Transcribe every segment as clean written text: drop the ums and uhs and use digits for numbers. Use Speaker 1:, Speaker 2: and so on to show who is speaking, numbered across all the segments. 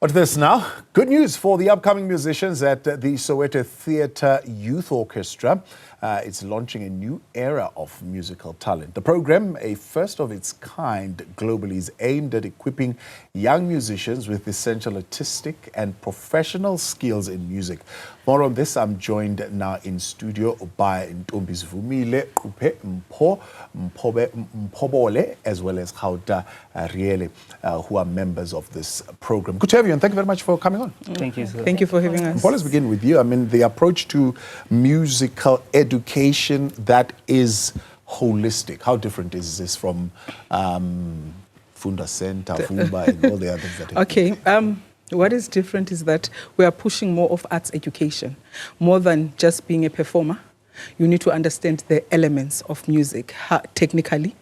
Speaker 1: But this now, good news for the upcoming musicians at the Soweto Theatre Youth Orchestra. It's launching a new era of musical talent. The program, a first of its kind globally, is aimed at equipping young musicians with essential artistic and professional skills in music. More on this, I'm joined now in studio by Ntombizivumile Qupe, Mpho Mphobole, as well as Soweto Riele, who are members of this program. Good to have you, and thank you very much for coming on.
Speaker 2: Thank you, sir.
Speaker 3: Thank you for having us.
Speaker 1: Well, let's begin with you. I mean, the approach to musical education that is holistic. How different is this from Funda Center, Fumba, and all the others that
Speaker 3: Okay. What is different is that we are pushing more of arts education, more than just being a performer. You need to understand the elements of music, technically,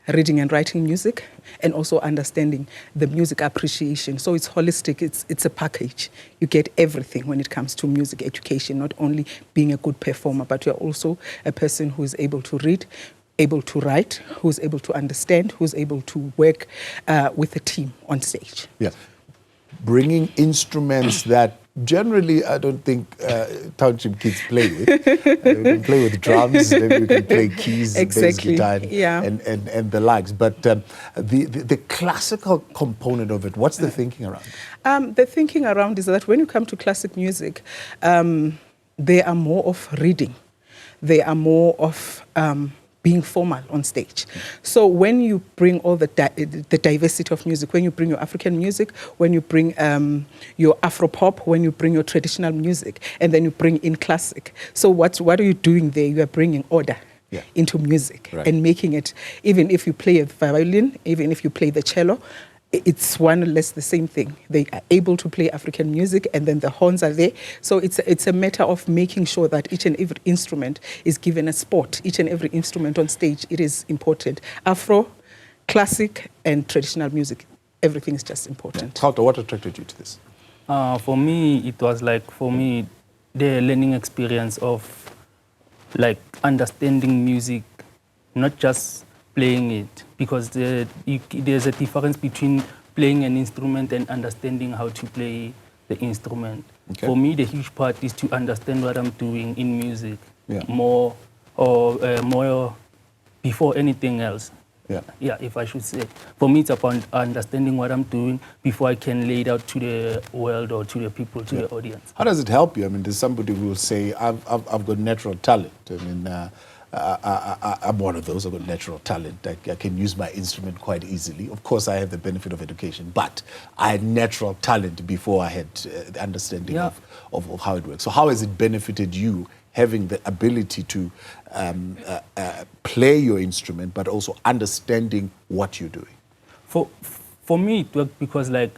Speaker 3: reading and writing music, and also understanding the music appreciation. So it's holistic, it's a package. You get everything when it comes to music education, not only being a good performer, but you're also a person who is able to read, able to write, who's able to understand, who's able to work with a team on stage.
Speaker 1: Yeah. Bringing instruments that generally I don't think township kids play with. We can play with drums, maybe we can play keys, bass guitar, and the likes. But the classical component of it, what's the thinking around it?
Speaker 3: The thinking around is that when you come to classic music, they are more of reading. They are more of being formal on stage. So when you bring all the diversity of music, when you bring your African music, when you bring your Afro-pop, when you bring your traditional music, and then you bring in classic. So what are you doing there? You are bringing order into music and making it, even if you play a violin, even if you play the cello, it's one or less the same thing. They are able to play African music, and then the horns are there. So it's a matter of making sure that each and every instrument is given a spot. Each and every instrument on stage, it is important. Afro, classic, and traditional music, everything is just important.
Speaker 1: Soweto, what attracted you to this?
Speaker 2: For me, it was like, the learning experience of like understanding music, not just playing it, because there's a difference between playing an instrument and understanding how to play the instrument. Okay. For me, the huge part is to understand what I'm doing in music more before anything else. Yeah, if I should say. For me, it's about understanding what I'm doing before I can lay it out to the world or to the people, to the audience.
Speaker 1: How does it help you? I mean, there's somebody who will say, I've got natural talent. I mean, I'm one of those. I've got natural talent. I can use my instrument quite easily. Of course, I have the benefit of education, but I had natural talent before I had the understanding of how it works. So how has it benefited you having the ability to play your instrument, but also understanding what you're doing?
Speaker 2: For me, it worked because like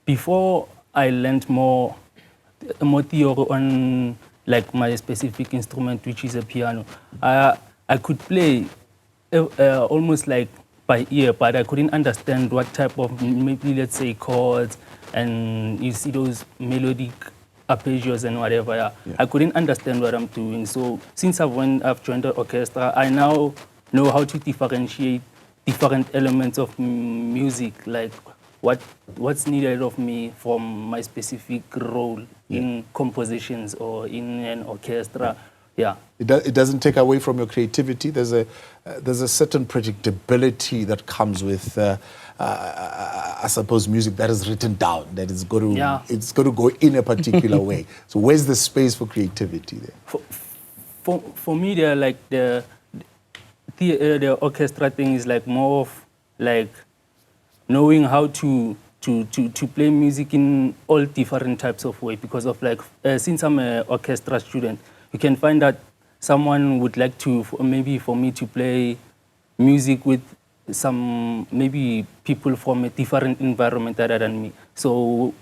Speaker 2: before I learned more theory on like my specific instrument, which is a piano. I could play almost like by ear, but I couldn't understand what type of, maybe let's say chords, and you see those melodic arpeggios and whatever. I couldn't understand what I'm doing. So since I've joined the orchestra, I now know how to differentiate different elements of music, like what's needed of me from my specific role in compositions or in an orchestra.
Speaker 1: It doesn't take away from your creativity. There's a certain predictability that comes with I suppose music that is written down, that is going to it's going to go in a particular way. So where's the space for creativity there?
Speaker 2: For me, they're like the orchestra thing is like more of like knowing how to play music in all different types of ways, because of like since I'm an orchestra student, you can find that someone would like to maybe for me to play music with some maybe people from a different environment other than me. So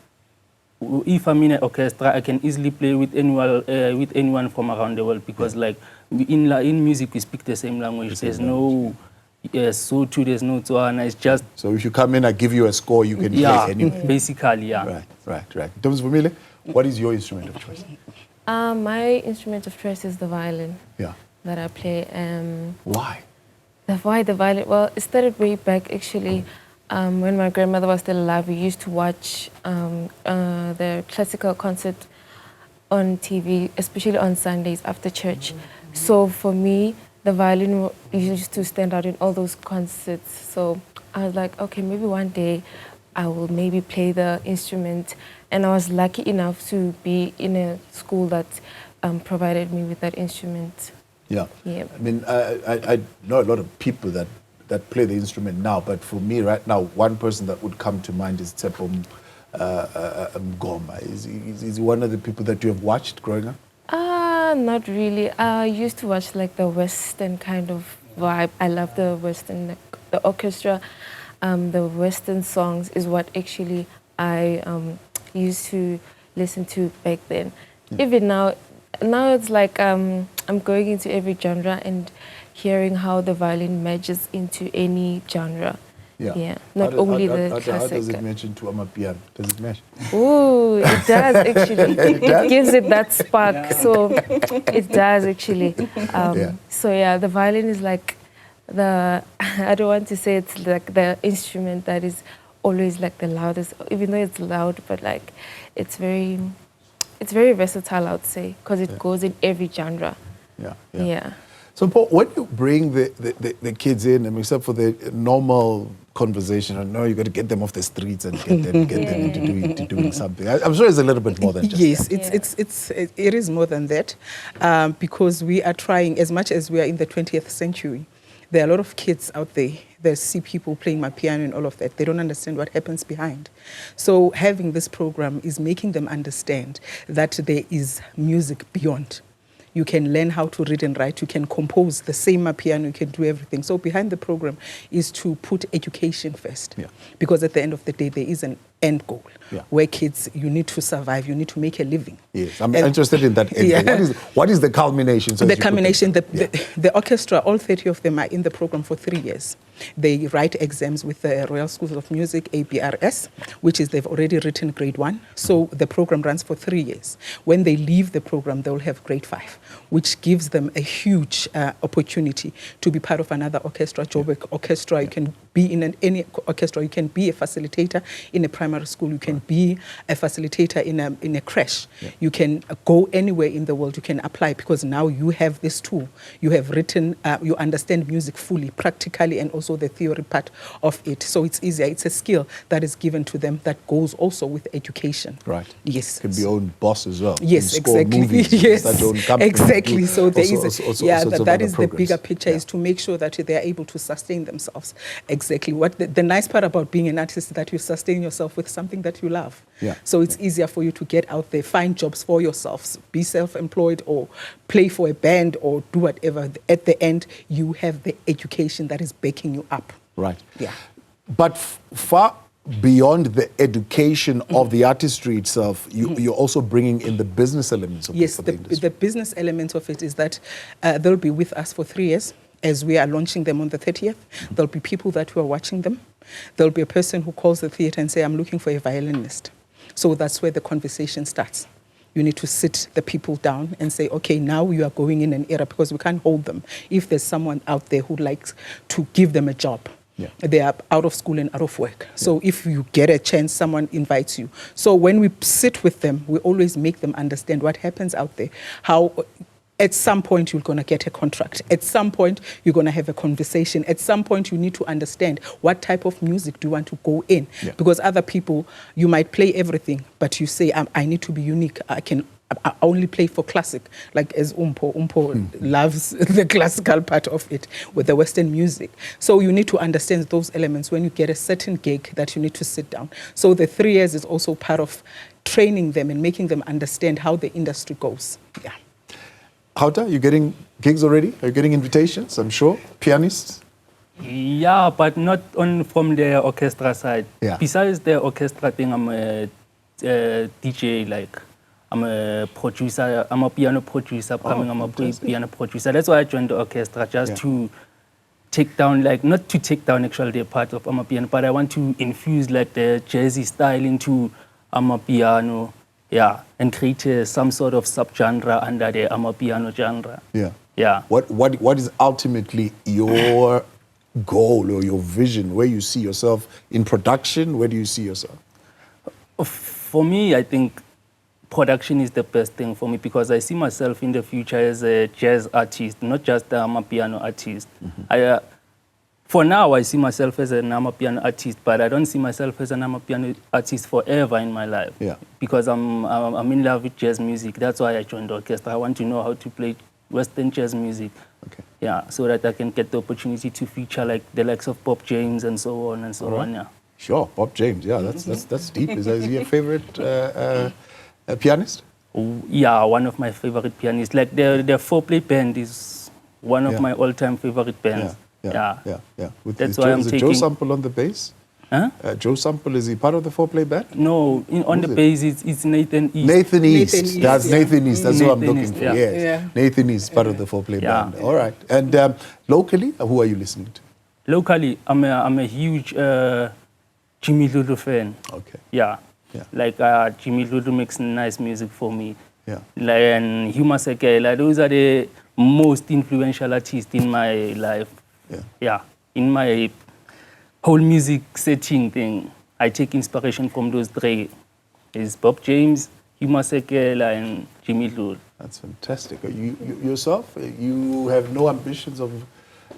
Speaker 2: if I'm in an orchestra, I can easily play with anyone from around the world, because like in music we speak the same language. There's no so too, there's no Tswana. It's just.
Speaker 1: So if you come in, I give you a score, you can play anyway.
Speaker 2: Basically,
Speaker 1: Right. Ntombizivumile, what is your instrument of choice?
Speaker 4: My instrument of choice is the violin. That I play.
Speaker 1: Why?
Speaker 4: Why the violin? Well, it started way back actually. when my grandmother was still alive, we used to watch the classical concert on TV, especially on Sundays after church. So for me, the violin used to stand out in all those concerts. So I was like, okay, maybe one day I will maybe play the instrument. And I was lucky enough to be in a school that provided me with that instrument.
Speaker 1: Yeah.
Speaker 4: Yeah.
Speaker 1: I mean, I know a lot of people that play the instrument now, but for me right now, one person that would come to mind is Mpho Mphobole. Is he one of the people that you have watched growing up?
Speaker 4: Not really. I used to watch like the Western kind of vibe. I love the Western, the orchestra. The Western songs is what actually I used to listen to back then.
Speaker 1: Yeah.
Speaker 4: Even now it's like I'm going into every genre and hearing how the violin matches into any genre. Yeah. Not only the classic.
Speaker 1: How does it match into amapiano? Does it match?
Speaker 4: Ooh, it does actually. It gives it that spark. So it does actually. So yeah, the violin is like I don't want to say it's like the instrument that is always like the loudest, even though it's loud, but like it's very versatile, I would say, because it goes in every genre. Yeah.
Speaker 1: So, Mpho, when you bring the kids in, except for the normal conversation, I know you got to get them off the streets and get them into doing something. I'm sure it's a little bit more than just
Speaker 3: that. It is more than that, because we are trying, as much as we are in the 20th century, there are a lot of kids out there that see people playing my piano and all of that. They don't understand what happens behind. So having this program is making them understand that there is music beyond. You can learn how to read and write. You can compose the same piano. You can do everything. So behind the program is to put education first. Yeah. Because at the end of the day, there is an end goal where kids, you need to survive. You need to make a living. Yes, I'm
Speaker 1: interested in that end goal. What is the culmination?
Speaker 3: The culmination, the orchestra, all 30 of them are in the program for 3 years. They write exams with the Royal Schools of Music, ABRS, which is they've already written grade 1. So the program runs for 3 years. When they leave the program, they will have grade 5, which gives them a huge opportunity to be part of another orchestra, Joburg Orchestra. You can be in any orchestra. You can be a facilitator in a primary school. You can be a facilitator in a creche. You can go anywhere in the world. You can apply because now you have this tool. You have written, you understand music fully, practically, and also the theory part of it. So it's easier. It's a skill that is given to them that goes also with education.
Speaker 1: Right.
Speaker 3: Yes.
Speaker 1: Can be own boss as well.
Speaker 3: Yes, exactly.
Speaker 1: Yes,
Speaker 3: exactly. So there is that is the bigger picture, is to make sure that they are able to sustain themselves. Exactly. What the nice part about being an artist is that you sustain yourself with something that you love. Yeah. So it's easier for you to get out there, find jobs for yourselves, be self-employed or play for a band or do whatever. At the end, you have the education that is backing you up.
Speaker 1: Right.
Speaker 3: Yeah.
Speaker 1: But far beyond the education of the artistry itself, you're also bringing in the business elements of
Speaker 3: yes,
Speaker 1: the industry.
Speaker 3: The business element of it is that they'll be with us for 3 years. As we are launching them on the 30th, there'll be people that who are watching them. There'll be a person who calls the theatre and say, I'm looking for a violinist. So that's where the conversation starts. You need to sit the people down and say, okay, now you are going in an era, because we can't hold them. If there's someone out there who likes to give them a job, they are out of school and out of work. So if you get a chance, someone invites you. So when we sit with them, we always make them understand what happens out there, how at some point you're going to get a contract. At some point you're going to have a conversation. At some point you need to understand what type of music do you want to go in. Because other people, you might play everything, but you say, I need to be unique. I only play for classic, like as Mpho loves the classical part of it with the Western music. So you need to understand those elements when you get a certain gig that you need to sit down. So the 3 years is also part of training them and making them understand how the industry goes. Yeah.
Speaker 1: Hauta, you getting gigs already? Are you getting invitations, I'm sure? Pianists?
Speaker 2: Yeah, but not from the orchestra side. Yeah. Besides the orchestra thing, I'm a DJ, like I'm a producer, I'm a piano producer, I'm a piano producer. That's why I joined the orchestra, just to take down, like, not to take down actually the part of amapiano, but I want to infuse like the jazzy style into amapiano. Yeah, and create some sort of subgenre under the amapiano genre.
Speaker 1: Yeah. What is ultimately your goal or your vision, where you see yourself in production? Where do you see yourself?
Speaker 2: For me, I think production is the best thing for me because I see myself in the future as a jazz artist, not just a amapiano artist. For now, I see myself as an amapiano artist, but I don't see myself as an amapiano artist forever in my life.
Speaker 1: Yeah.
Speaker 2: Because I'm in love with jazz music. That's why I joined the orchestra. I want to know how to play Western jazz music.
Speaker 1: Okay.
Speaker 2: Yeah, so that I can get the opportunity to feature like the likes of Bob James and so on and so on. Yeah.
Speaker 1: Sure, Bob James. Yeah, that's deep. Is he your favorite pianist?
Speaker 2: Yeah, one of my favorite pianists. Like the four-play band is one of my all-time favorite bands.
Speaker 1: Yeah.
Speaker 2: That's why I'm taking.
Speaker 1: Joe Sample on the bass?
Speaker 2: Huh?
Speaker 1: Joe Sample, is he part of the four-play band?
Speaker 2: No, on the bass it's Nathan East.
Speaker 1: Nathan East. That's Nathan East. That's what I'm
Speaker 2: Nathan
Speaker 1: looking
Speaker 2: East,
Speaker 1: for.
Speaker 2: yeah.
Speaker 1: Yes.
Speaker 3: Yeah.
Speaker 1: Nathan East, part of the four-play band. All right. And locally, who are you listening to?
Speaker 2: Locally, I'm a huge Jimmy Lulu fan.
Speaker 1: Okay.
Speaker 2: Yeah.
Speaker 1: Yeah.
Speaker 2: Like Jimmy Lulu makes nice music for me.
Speaker 1: Yeah.
Speaker 2: Like, and Huma Sekela, those are the most influential artists in my life. Yeah. In my whole music setting thing, I take inspiration from those three. It's Bob James, Huma Sekela, and Jimmy Lulu.
Speaker 1: That's fantastic. You yourself, you have no ambitions of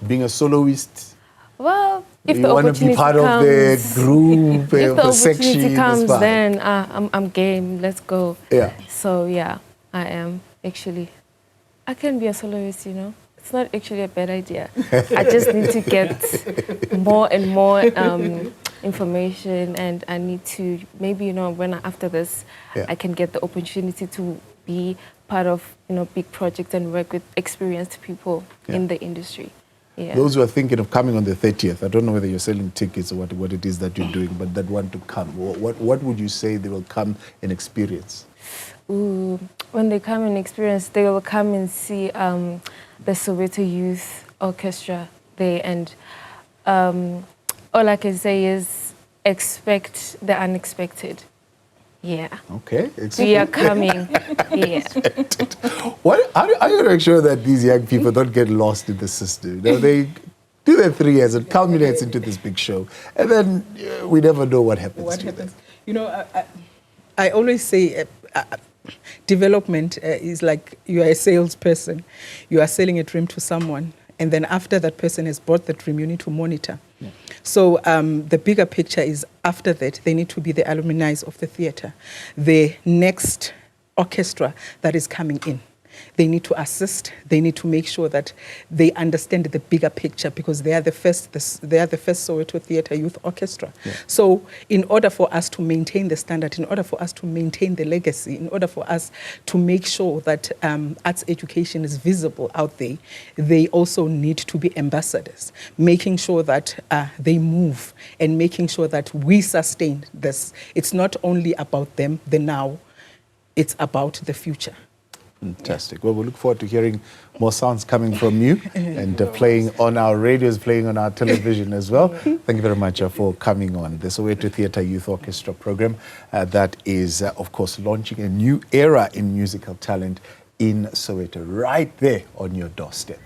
Speaker 1: being a soloist?
Speaker 4: Well, if
Speaker 1: you
Speaker 4: the
Speaker 1: want to be
Speaker 4: opportunity
Speaker 1: part
Speaker 4: comes,
Speaker 1: of the group,
Speaker 4: if the
Speaker 1: the section?
Speaker 4: opportunity comes, then I'm game. Let's go.
Speaker 1: Yeah.
Speaker 4: So yeah, I am actually. I can be a soloist, you know. It's not actually a bad idea. I just need to get more and more information, and I need to maybe, you know, when after this, I can get the opportunity to be part of, you know, big projects and work with experienced people in the industry. Yeah.
Speaker 1: Those who are thinking of coming on the 30th, I don't know whether you're selling tickets or what it is that you're doing, but that want to come, what would you say they will come and experience?
Speaker 4: Ooh, when they come and experience, they will come and see the Soweto Youth Orchestra there, and all I can say is expect the unexpected. Yeah.
Speaker 1: Okay.
Speaker 4: We are coming. Yeah.
Speaker 1: How are you going to make sure that these young people don't get lost in the system? You know, they do their 3 years, it culminates into this big show, and then we never know what happens to them.
Speaker 3: You know, I always say development is like you are a salesperson. You are selling a dream to someone, and then after that person has bought the dream, you need to monitor. Yeah. So the bigger picture is after that, they need to be the alumni of the theatre. The next orchestra that is coming in, they need to assist. They need to make sure that they understand the bigger picture, because they are the first Soweto Theatre Youth Orchestra. Yeah. So in order for us to maintain the standard, in order for us to maintain the legacy, in order for us to make sure that arts education is visible out there, they also need to be ambassadors, making sure that they move and making sure that we sustain this. It's not only about them, the now, it's about the future.
Speaker 1: Fantastic. Well, we look forward to hearing more sounds coming from you and playing on our radios, playing on our television as well. Thank you very much for coming on the Soweto Theatre Youth Orchestra program that is, of course, launching a new era in musical talent in Soweto, right there on your doorstep.